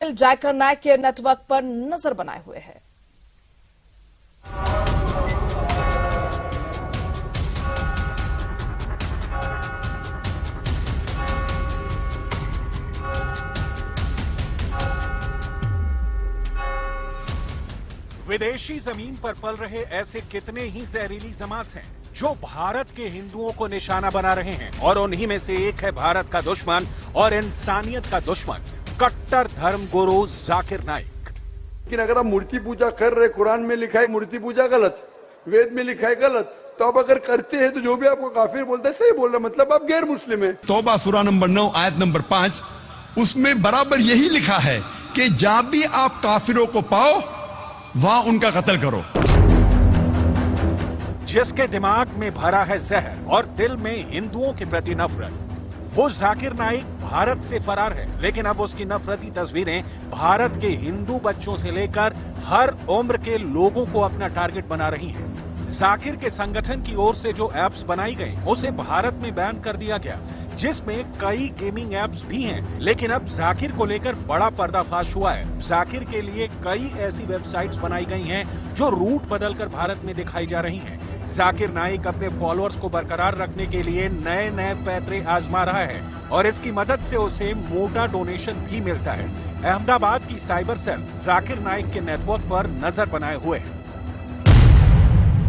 जाकिर नाइक के नेटवर्क पर नजर बनाए हुए है। विदेशी जमीन पर पल रहे ऐसे कितने ही जहरीली जमात हैं जो भारत के हिंदुओं को निशाना बना रहे हैं, और उन्हीं में से एक है भारत का दुश्मन और इंसानियत का दुश्मन, कट्टर धर्म गुरु जाकिर नाइक। लेकिन अगर आप मूर्ति पूजा कर रहे, कुरान में लिखा है मूर्ति पूजा गलत, वेद में लिखा है गलत, तो आप अगर करते हैं तो जो भी आपको काफिर बोलता है सही बोल रहा, मतलब आप गैर मुस्लिम है। तौबा सूरा नंबर 9 आयत नंबर 5, उसमें बराबर यही लिखा है कि जहां भी आप काफिरों को पाओ वहां उनका कत्ल करो। जिसके दिमाग में भरा है जहर और दिल में हिंदुओं के प्रति नफरत, वो जाकिर नाइक भारत से फरार है, लेकिन अब उसकी नफरती तस्वीरें भारत के हिंदू बच्चों से लेकर हर उम्र के लोगों को अपना टारगेट बना रही हैं। जाकिर के संगठन की ओर से जो एप्स बनाई गई उसे भारत में बैन कर दिया गया, जिसमें कई गेमिंग एप्स भी हैं, लेकिन अब जाकिर को लेकर बड़ा पर्दाफाश हुआ है। जाकिर के लिए कई ऐसी वेबसाइट्स बनाई गई हैं जो रूट बदलकर भारत में दिखाई जा रही हैं। जाकिर नाइक अपने फॉलोअर्स को बरकरार रखने के लिए नए नए पैतरे आजमा रहा है और इसकी मदद से उसे मोटा डोनेशन भी मिलता है। अहमदाबाद की साइबर सेल जाकिर नाइक के नेटवर्क पर नजर बनाए हुए है।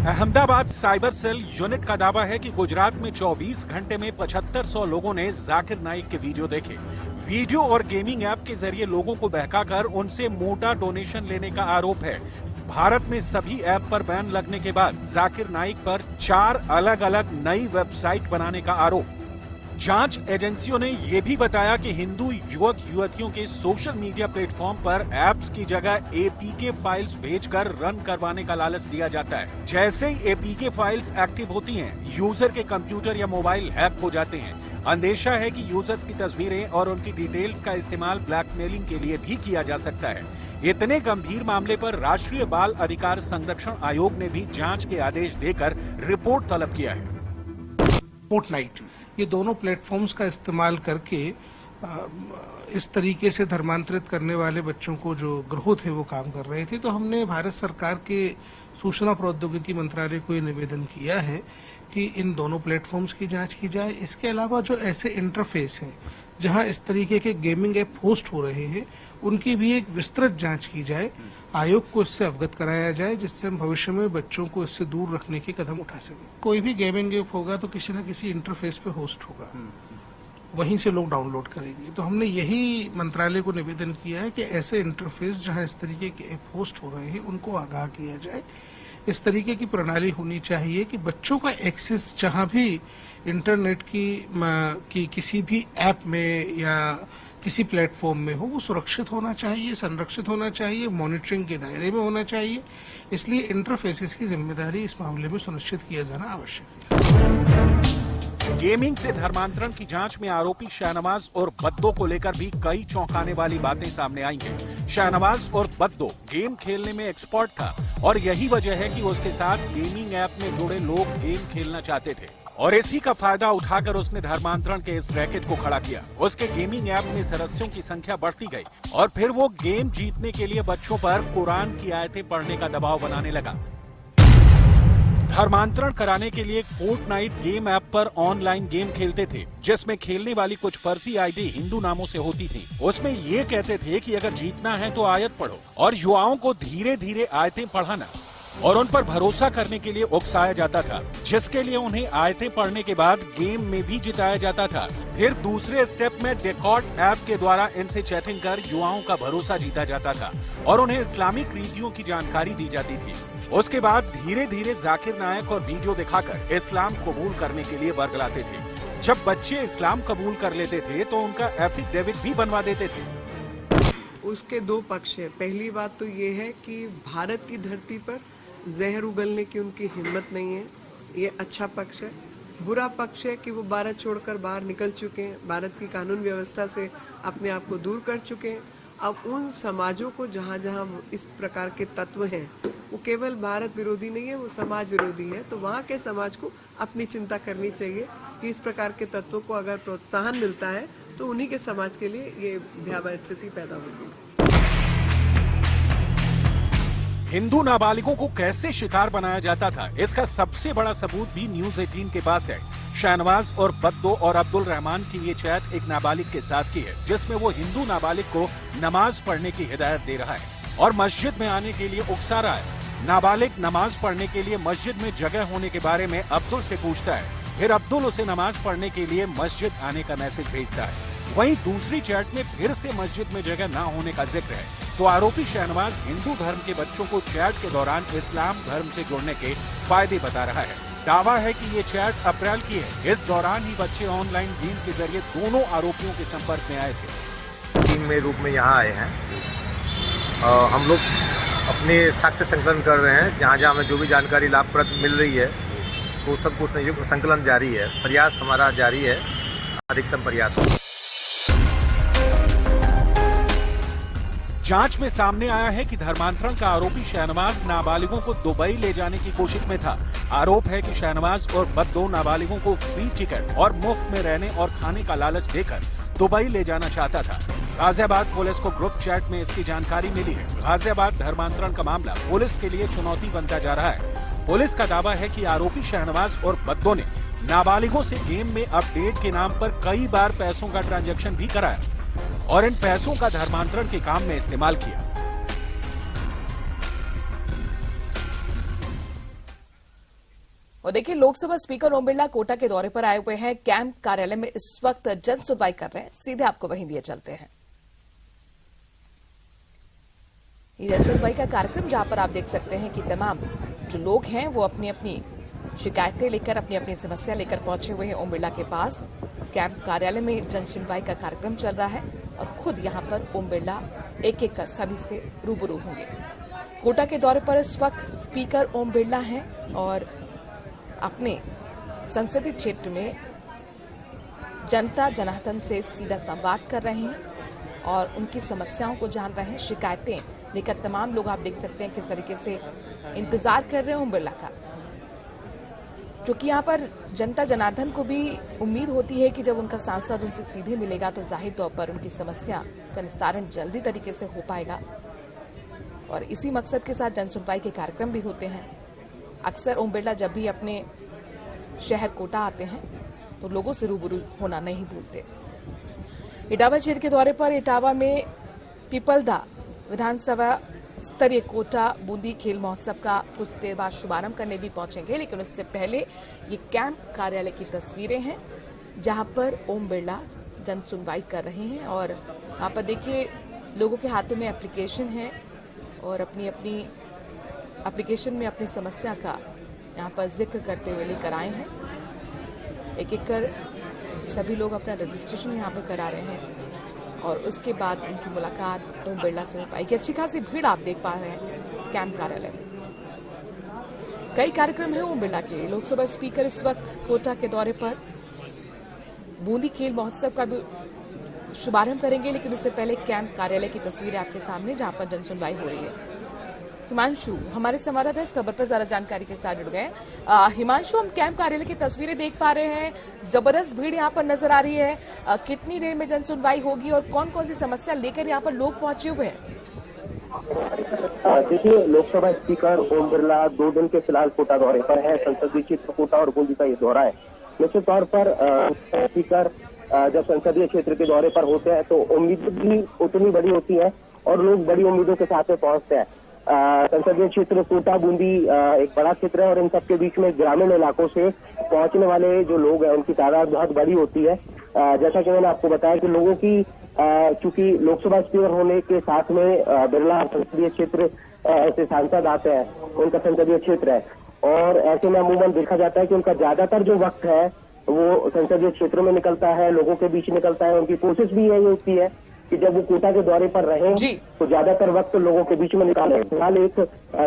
अहमदाबाद साइबर सेल यूनिट का दावा है कि गुजरात में 24 घंटे में 7500 लोगों ने जाकिर नाइक के वीडियो देखे। वीडियो और गेमिंग ऐप के जरिए लोगों को बहकाकर उनसे मोटा डोनेशन लेने का आरोप है। भारत में सभी ऐप पर बैन लगने के बाद जाकिर नाइक पर 4 अलग अलग नई वेबसाइट बनाने का आरोप। जांच एजेंसियों ने यह भी बताया कि हिंदू युवक युवतियों के सोशल मीडिया प्लेटफॉर्म पर ऐप्स की जगह एपीके फाइल्स भेजकर रन करवाने का लालच दिया जाता है। जैसे ही एपीके फाइल्स एक्टिव होती हैं, यूजर के कंप्यूटर या मोबाइल हैक हो जाते हैं। अंदेशा है कि यूजर्स की तस्वीरें और उनकी डिटेल्स का इस्तेमाल ब्लैकमेलिंग के लिए भी किया जा सकता है। इतने गंभीर मामले पर राष्ट्रीय बाल अधिकार संरक्षण आयोग ने भी जांच के आदेश देकर रिपोर्ट तलब किया है। फोर्टनाइट, ये दोनों प्लेटफॉर्म्स का इस्तेमाल करके इस तरीके से धर्मांतरित करने वाले बच्चों को जो ग्रोह थे वो काम कर रहे थे। तो हमने भारत सरकार के सूचना प्रौद्योगिकी मंत्रालय को ये निवेदन किया है कि इन दोनों प्लेटफॉर्म्स की जांच की जाए। इसके अलावा जो ऐसे इंटरफेस हैं जहां इस तरीके के गेमिंग ऐप होस्ट हो रहे हैं, उनकी भी एक विस्तृत जांच की जाए, आयोग को इससे अवगत कराया जाए, जिससे हम भविष्य में बच्चों को इससे दूर रखने के कदम उठा सकें। कोई भी गेमिंग ऐप होगा तो किसी न किसी इंटरफेस पे होस्ट होगा, वहीं से लोग डाउनलोड करेंगे। तो हमने यही मंत्रालय को निवेदन किया है कि ऐसे इंटरफेस जहां इस तरीके के ऐप होस्ट हो रहे हैं उनको आगाह किया जाए। इस तरीके की प्रणाली होनी चाहिए कि बच्चों का एक्सेस जहां भी इंटरनेट की किसी भी ऐप में या किसी प्लेटफॉर्म में हो, वो सुरक्षित होना चाहिए, संरक्षित होना चाहिए, मॉनिटरिंग के दायरे में होना चाहिए। इसलिए इंटरफेसेस की जिम्मेदारी इस मामले में सुनिश्चित किया जाना आवश्यक है। गेमिंग से धर्मांतरण की जांच में आरोपी शाहनवाज और बद्दो को लेकर भी कई चौंकाने वाली बातें सामने आई हैं। शाहनवाज और बद्दो गेम खेलने में एक्सपर्ट था और यही वजह है कि उसके साथ गेमिंग ऐप में जुड़े लोग गेम खेलना चाहते थे और इसी का फायदा उठाकर उसने धर्मांतरण के इस रैकेट को खड़ा किया। उसके गेमिंग ऐप में सदस्यों की संख्या बढ़ती गई और फिर वो गेम जीतने के लिए बच्चों पर कुरान की आयतें पढ़ने का दबाव बनाने लगा। धर्मांतरण कराने के लिए फोर्टनाइट गेम ऐप पर ऑनलाइन गेम खेलते थे, जिसमें खेलने वाली कुछ फर्जी आईडी हिंदू नामों से होती थी। उसमें ये कहते थे कि अगर जीतना है तो आयत पढ़ो और युवाओं को धीरे धीरे आयतें पढ़ाना और उन पर भरोसा करने के लिए उकसाया जाता था, जिसके लिए उन्हें आयतें पढ़ने के बाद गेम में भी जिताया जाता था। फिर दूसरे स्टेप में डेकॉर्ड ऐप के द्वारा इनसे चैटिंग कर युवाओं का भरोसा जीता जाता था और उन्हें इस्लामिक रीतियों की जानकारी दी जाती थी। उसके बाद धीरे धीरे जाकिर नाइक और वीडियो दिखाकर इस्लाम कबूल करने के लिए वर्गलाते थे। जब बच्चे इस्लाम कबूल कर लेते थे तो उनका एफिडेविट भी बनवा देते थे। उसके दो पक्ष है। पहली बात तो ये है कि भारत की धरती पर जहर उगलने की उनकी हिम्मत नहीं है, ये अच्छा पक्ष है। बुरा पक्ष है कि वो भारत छोड़कर बाहर निकल चुके हैं, भारत की कानून व्यवस्था से अपने आप को दूर कर चुके हैं। अब उन समाजों को जहाँ जहाँ इस प्रकार के तत्व हैं, वो केवल भारत विरोधी नहीं है, वो समाज विरोधी है। तो वहाँ के समाज को अपनी चिंता करनी चाहिए कि इस प्रकार के तत्वों को अगर प्रोत्साहन मिलता है तो उन्हीं के समाज के लिए ये भयावह स्थिति पैदा होगी। हिंदू नाबालिगों को कैसे शिकार बनाया जाता था, इसका सबसे बड़ा सबूत भी न्यूज 18 के पास है। शाहनवाज और बद्दो और अब्दुल रहमान की ये चैट एक नाबालिग के साथ की है, जिसमें वो हिंदू नाबालिग को नमाज पढ़ने की हिदायत दे रहा है और मस्जिद में आने के लिए उकसा रहा है। नाबालिग नमाज पढ़ने के लिए मस्जिद में जगह होने के बारे में अब्दुल से पूछता है, फिर अब्दुल उसे नमाज पढ़ने के लिए मस्जिद आने का मैसेज भेजता है। वहीं दूसरी चैट में फिर से मस्जिद में जगह न होने का जिक्र है। तो आरोपी शाहनवाज हिंदू धर्म के बच्चों को चैट के दौरान इस्लाम धर्म से जुड़ने के फायदे बता रहा है। दावा है कि ये चैट अप्रैल की है। इस दौरान ही बच्चे ऑनलाइन गेम के जरिए दोनों आरोपियों के संपर्क में आए थे। टीम में रूप में यहाँ आए हैं। हम लोग अपने साक्ष्य संकलन कर रहे हैं। जहाँ जहाँ हमें जो भी जानकारी लाभप्रद मिल रही है वो सबको संकलन जारी है। प्रयास हमारा जारी है, अधिकतम प्रयास हो। जांच में सामने आया है कि धर्मांतरण का आरोपी शाहनवाज नाबालिगों को दुबई ले जाने की कोशिश में था। आरोप है कि शाहनवाज और बद्दो नाबालिगों को फ्री टिकट और मुफ्त में रहने और खाने का लालच देकर दुबई ले जाना चाहता था। गाजियाबाद पुलिस को ग्रुप चैट में इसकी जानकारी मिली है। गाजियाबाद धर्मांतरण का मामला पुलिस के लिए चुनौती बनता जा रहा है। पुलिस का दावा है कि आरोपी शाहनवाज और बद्दो ने नाबालिगों से गेम में अपडेट के नाम पर कई बार पैसों का ट्रांजैक्शन भी कराया और इन पैसों का धर्मांतरण के काम में इस्तेमाल किया। और देखिए, लोकसभा स्पीकर ओम बिरला कोटा के दौरे पर आए हुए हैं। कैंप कार्यालय में इस वक्त जन सुनवाई कर रहे हैं। सीधे आपको वहीं लिए चलते हैं। ये जन सुनवाई का कार्यक्रम, जहां पर आप देख सकते हैं कि तमाम जो लोग हैं वो अपनी अपनी शिकायतें लेकर, अपनी अपनी समस्या लेकर पहुंचे हुए हैं ओम बिरला के पास। कैंप कार्यालय में जन सुनवाई का कार्यक्रम चल रहा है और खुद यहां पर ओम बिरला एक एक कर सभी से रूबरू होंगे। कोटा के दौरे पर इस वक्त स्पीकर ओम बिरला हैं और अपने संसदीय क्षेत्र में जनता जनार्दन से सीधा संवाद कर रहे हैं और उनकी समस्याओं को जान रहे हैं। शिकायतें लेकर तमाम लोग आप देख सकते हैं किस तरीके से इंतजार कर रहे हैं ओम बिरला का, क्योंकि यहाँ पर जनता जनार्दन को भी उम्मीद होती है कि जब उनका सांसद उनसे सीधे मिलेगा तो जाहिर तौर पर उनकी समस्या का निस्तारण जल्दी तरीके से हो पाएगा। और इसी मकसद के साथ जन सुनवाई के कार्यक्रम भी होते हैं। अक्सर ओम बिरला जब भी अपने शहर कोटा आते हैं तो लोगों से रूबरू होना नहीं भूलते। इटावा क्षेत्र के दौरे पर इटावा में पीपलदा विधानसभा स्तरीय कोटा बूंदी खेल महोत्सव का कुछ देर बाद शुभारंभ करने भी पहुंचेंगे, लेकिन उससे पहले ये कैंप कार्यालय की तस्वीरें हैं जहां पर ओम बिरला जन सुनवाई कर रहे हैं। और यहाँ पर देखिए, लोगों के हाथों में एप्लीकेशन है और अपनी अपनी एप्लीकेशन में अपनी समस्या का यहाँ पर जिक्र करते हुए लेकर आए हैं। एक एक कर सभी लोग अपना रजिस्ट्रेशन यहाँ पर करा रहे हैं और उसके बाद उनकी मुलाकात ओम बिरला से हो पाएगी। अच्छी खासी भीड़ आप देख पा रहे हैं कैंप कार्यालय में। कई कार्यक्रम हैं ओम बिरला के। लोकसभा स्पीकर इस वक्त कोटा के दौरे पर बूंदी खेल महोत्सव का भी शुभारंभ करेंगे, लेकिन उससे पहले कैंप कार्यालय की तस्वीरें आपके सामने जहां पर जन सुनवाई हो रही है। हिमांशु हमारे संवाददाता इस खबर पर ज्यादा जानकारी के साथ जुड़ गए। हिमांशु, हम कैंप कार्यालय की तस्वीरें देख पा रहे हैं, जबरदस्त भीड़ यहाँ पर नजर आ रही है। कितनी देर में जन सुनवाई होगी और कौन कौन सी समस्या लेकर यहाँ पर लोग पहुंचे हुए हैं? देखिए, लोकसभा स्पीकर ओम बिरला 2 दिन के फिलहाल कोटा दौरे पर है। संसदीय क्षेत्र कोटा और बूंदी का ये दौरा है। निश्चित तौर पर स्पीकर जब संसदीय क्षेत्र के दौरे पर होते हैं तो उम्मीदें भी उतनी बड़ी होती है और लोग बड़ी उम्मीदों के साथ पहुंचते हैं। संसदीय क्षेत्र कोटा बूंदी एक बड़ा क्षेत्र है और इन सबके बीच में ग्रामीण इलाकों से पहुंचने वाले जो लोग हैं उनकी तादाद बहुत बड़ी होती है। जैसा कि मैंने आपको बताया कि लोगों की चूंकि लोकसभा स्पीकर होने के साथ में बिरला संसदीय क्षेत्र ऐसे सांसद आते हैं, उनका संसदीय क्षेत्र है और ऐसे में अमूमन देखा जाता है कि उनका ज्यादातर जो वक्त है वो संसदीय क्षेत्र में निकलता है, लोगों के बीच निकलता है। उनकी कोशिश भी यही होती है कि जब वो कोटा के दौरे पर रहे तो ज्यादातर वक्त लोगों के बीच में निकाले। फिलहाल एक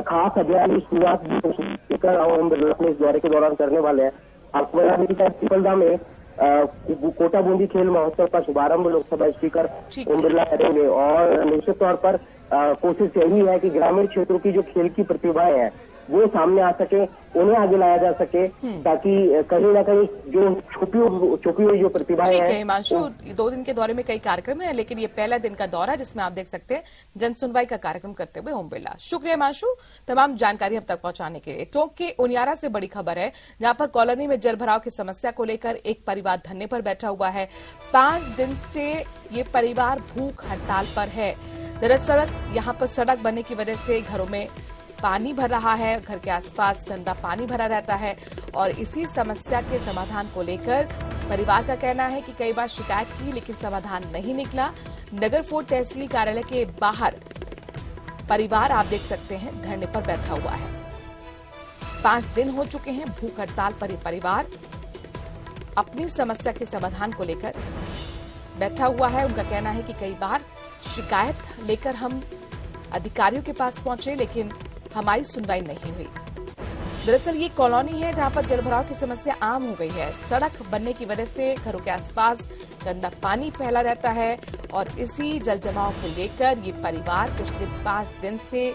खास अभियान की शुरुआत स्पीकर ओम बिरला अपने इस दौरे के दौरान करने वाले हैं। आपको बता दें कि पीपलदा में कोटा बूंदी खेल महोत्सव का शुभारंभ लोकसभा स्पीकर ओम बिरला करेंगे और निश्चित तौर पर कोशिश यही है कि ग्रामीण क्षेत्रों की जो खेल की प्रतिभाएं हैं वो सामने आ सके, उन्हें आगे लाया जा सके, ताकि कहीं ना कहीं जो छुपी हुई जो प्रतिभाएं ठीक है हैं। हिमांशु, 2 दिन के दौरे में कई कार्यक्रम है, लेकिन ये पहला दिन का दौरा जिसमें आप देख सकते हैं जन सुनवाई का कार्यक्रम करते हुए ओम बिरला। शुक्रिया हिमांशु, तमाम जानकारी हम तक पहुंचाने के लिए। टोंक के उनियारा से बड़ी खबर है, जहां पर कॉलोनी में जल भराव की समस्या को लेकर एक परिवार धरने पर बैठा हुआ है। 5 दिन से ये परिवार भूख हड़ताल पर है। दरअसल यहां पर सड़क बनने की वजह से घरों में पानी भर रहा है, घर के आसपास गंदा पानी भरा रहता है और इसी समस्या के समाधान को लेकर परिवार का कहना है कि कई बार शिकायत की लेकिन समाधान नहीं निकला। नगर फोर्ट तहसील कार्यालय के बाहर परिवार आप देख सकते हैं धरने पर बैठा हुआ है। 5 दिन हो चुके हैं भूख हड़ताल पर ये परिवार अपनी समस्या के समाधान को लेकर बैठा हुआ है। उनका कहना है कि कई बार शिकायत लेकर हम अधिकारियों के पास पहुंचे लेकिन हमारी सुनवाई नहीं हुई। दरअसल ये कॉलोनी है जहां पर जलभराव की समस्या आम हो गई है। सड़क बनने की वजह से घरों के आसपास गंदा पानी फैला रहता है और इसी जल जमाव को लेकर ये परिवार पिछले 5 दिन से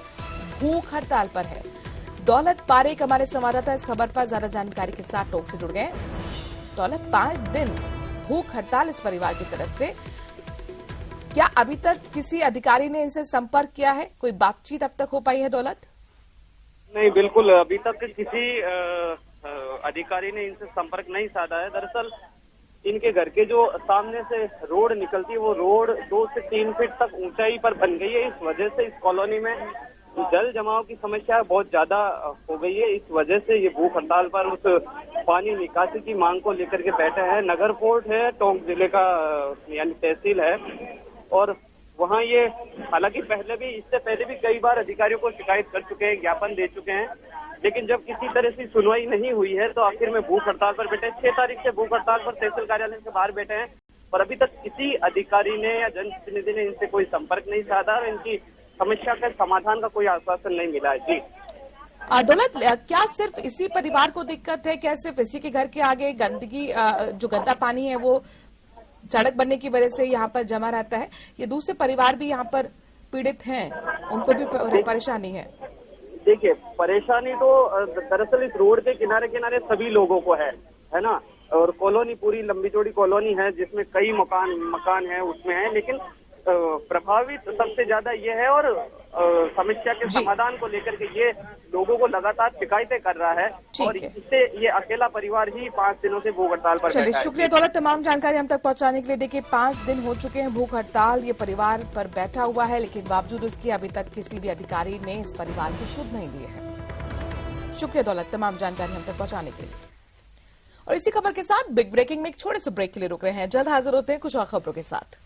भूख हड़ताल पर है। दौलत पारेख हमारे संवाददाता इस खबर पर ज्यादा जानकारी के साथ टोक से जुड़ गए। दौलत, 5 दिन भूख हड़ताल इस परिवार की तरफ से, क्या अभी तक किसी अधिकारी ने इनसे संपर्क किया है? कोई बातचीत अब तक हो पाई है दौलत? नहीं, बिल्कुल अभी तक किसी अधिकारी ने इनसे संपर्क नहीं साधा है। दरअसल इनके घर के जो सामने से रोड निकलती है वो रोड 2 से 3 फीट तक ऊंचाई पर बन गई है। इस वजह से इस कॉलोनी में जल जमाव की समस्या बहुत ज्यादा हो गई है। इस वजह से ये भूख हड़ताल पर उस पानी निकासी की मांग को लेकर के बैठे हैं। नगर फोर्ट है, टोंक जिले का यानी तहसील है और वहाँ ये हालांकि इससे पहले भी कई बार अधिकारियों को शिकायत कर चुके हैं, ज्ञापन दे चुके हैं, लेकिन जब किसी तरह से सुनवाई नहीं हुई है तो आखिर में भूख हड़ताल पर बैठे। 6 तारीख से भूख हड़ताल पर तहसील कार्यालय के बाहर बैठे हैं और अभी तक किसी अधिकारी ने या जनप्रतिनिधि ने इनसे कोई संपर्क नहीं साधा और इनकी समस्या के समाधान का कोई आश्वासन नहीं मिला है। जी दौलत, क्या सिर्फ इसी परिवार को दिक्कत है? क्या सिर्फ इसी के घर के आगे गंदगी, जो गंदा पानी है वो सड़क बनने की वजह से यहाँ पर जमा रहता है? ये दूसरे परिवार भी यहाँ पर पीड़ित हैं, उनको भी परेशानी है? देखिए, परेशानी तो दरअसल इस रोड के किनारे किनारे सभी लोगों को है ना, और कॉलोनी पूरी लंबी चौड़ी कॉलोनी है जिसमें कई मकान है उसमें है, लेकिन प्रभावित सबसे ज्यादा ये है और समस्या के समाधान को लेकर के ये लोगों को लगातार शिकायतें कर रहा है और इससे ये अकेला परिवार ही 5 दिनों से भूख हड़ताल पर चलिए, शुक्रिया दौलत तमाम जानकारी हम तक पहुंचाने के लिए। देखिए, 5 दिन हो चुके हैं भूख हड़ताल ये परिवार पर बैठा हुआ है, लेकिन बावजूद इसके अभी तक किसी भी अधिकारी ने इस परिवार की सुध नहीं ली है। शुक्रिया दौलत तमाम जानकारी हम तक पहुंचाने के लिए। और इसी खबर के साथ बिग ब्रेकिंग में एक छोटे से ब्रेक के लिए रुक रहे हैं। जल्द हाजिर होते हैं कुछ और खबरों के साथ।